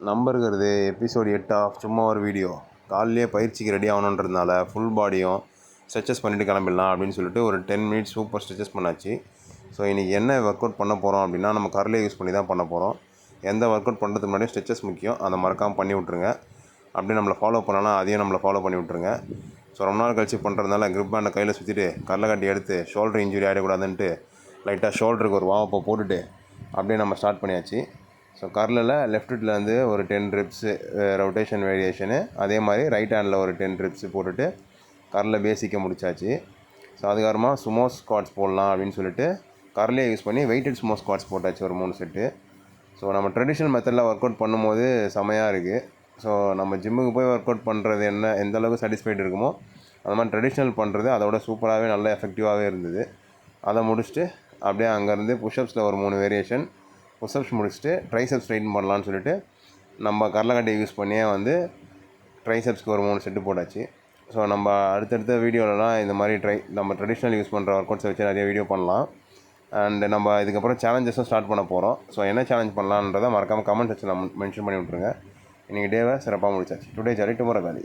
நம்பருங்கிறது episode 8 of சும்மா ஒரு video. காலையிலேயே பயிற்சிக்கு ரெடி ஆகணுன்றதுனால ஃபுல் பாடியும் ஸ்ட்ரெச்சஸ் பண்ணிவிட்டு கிளம்பிடலாம் அப்படின்னு சொல்லிட்டு ஒரு 10 மினிட்ஸ் சூப்பர் ஸ்ட்ரெச்சஸ் பண்ணாச்சு. ஸோ இன்றைக்கி என்ன ஒர்க் அவுட் பண்ண போகிறோம் அப்படின்னா, நம்ம கர்லே யூஸ் பண்ணி தான் பண்ண போகிறோம். எந்த ஒர்க் அவுட் பண்ணுறதுக்கு முன்னாடி ஸ்ட்ரெச்சஸ் முக்கியம், அதை மறக்காமல் பண்ணி விட்ருங்க. அப்படியே நம்மளை ஃபாலோ பண்ணலாம், அதையும் நம்மளை ஃபாலோ பண்ணி விட்ருங்க. ஸோ ரொம்ப நாள் கழிச்சு பண்ணுறதுனால கிரிப் பேண்டை கையில் சுற்றிட்டு கடலை கட்டி எடுத்து ஷோல்டர் இன்ஜுரி ஆகிடக்கூடாதுன்ட்டு லைட்டாக ஷோல்டருக்கு ஒரு வாமப்பை போட்டுட்டு அப்படியே நம்ம ஸ்டார்ட் பண்ணியாச்சு. ஸோ கர்லில் லெஃப்ட் வந்து ஒரு 10 ரிப்ஸு ரொட்டேஷன் வேரியேஷனு, அதே மாதிரி ரைட் ஹேண்டில் ஒரு 10 ரிப்ஸு போட்டுட்டு கர்லில் பேசிக்கை முடிச்சாச்சு. ஸோ அதுக்கப்புறமா சுமோ ஸ்குவாட்ஸ் போடலாம் அப்படின்னு சொல்லிட்டு கர்லே யூஸ் பண்ணி வெயிட்டட் சுமோ ஸ்குவாட்ஸ் போட்டாச்சு ஒரு 3 செட்டு. ஸோ நம்ம ட்ரெடிஷ்னல் மெத்தடில் ஒர்க் அவுட் பண்ணும்போது செமையாக இருக்குது. ஸோ நம்ம ஜிம்முக்கு போய் ஒர்க் அவுட் பண்ணுறது எந்த அளவுக்கு சாட்டிஸ்ஃபைடு இருக்குமோ அந்த மாதிரி ட்ரெடிஷ்னல் பண்ணுறது அதோட சூப்பராகவே நல்ல எஃபெக்டிவாகவே இருந்தது. அதை முடிச்சுட்டு அப்படியே அங்கேருந்து புஷ்அப்ஸில் ஒரு 3 வேரியேஷன், புஷ்அப்ஸ் முடிச்சுட்டு ட்ரைசெப்ஸ் ஸ்ட்ரைட்டன் பண்ணலான்னு சொல்லிட்டு நம்ம கடலக்கட்டையை யூஸ் பண்ணியே வந்து ட்ரைசெப்ஸ்க்கு ஒரு 3 செட்டு போட்டாச்சு. ஸோ நம்ம அடுத்தடுத்த வீடியோலலாம் இந்த மாதிரி நம்ம ட்ரெடிஷ்னல் யூஸ் பண்ணுற ஒர்க் அவுட்ஸை வச்சு நிறைய வீடியோ பண்ணலாம். அண்டு நம்ம இதுக்கப்புறம் சேலஞ்சஸும் ஸ்டார்ட் பண்ண போகிறோம். ஸோ என்ன சேலஞ்ச் பண்ணலான்றதை மறக்காமல் கமெண்ட் செக்ஷனில் மென்ஷன் பண்ணி விட்ருங்க. இன்றைக்கி டேவை சிறப்பாக முடிச்சாச்சு. டுடே ஜாலி டுமாரோ காலி.